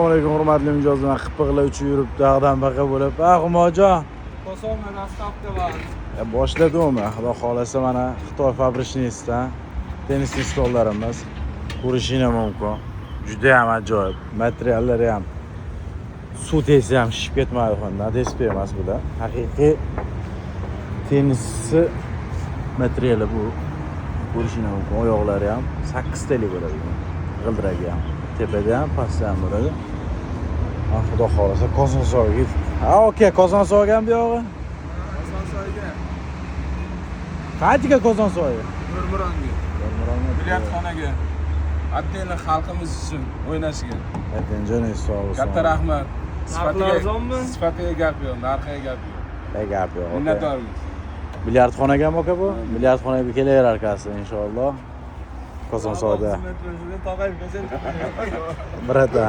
Assalomu alaykum hurmatli mijozlar. Qipiqlar uchun yuribdi, ag'dan baqa bo'lib. Humojon. Kosovni rastavka var. Boshladim. Xudo xolasa mana Xitoy fabrichnisidan tennisni stollarimiz ko'rishinglar mumkin. Juda ham ajoyib. Materiallari ham suv tegsa ham shishib ketmaydi xonda. Displey emas bu da. Haqiqiy tennisni materiali bu. Ko'rishinglar mumkin. Oyoqlari ham 8 talik bo'ladi. G'ildiragi ham, tepada ham, pastda ham bo'ladi. Xudo xolasa Kosonsoyga ketib. Ha, okey, Kosonsoyga ham bu yog'i. Kosonsoyga. Qayerga Kosonsoyga? Murmuronga. Bilyardxonaga. Attena xalqimiz uchun o'ynashiga. Ayting joningiz sog' bo'lsin. Katta rahmat. Arzonmi? Sifatiga gap yo'q, narxiga gap yo'q. Gap yo'q. Minnatdormiz. Bilyardxonaga ham aka bu? Bilyardxonaga kelaverar akasi inshaalloh. Kosonsoyda. Tog'ay Birata.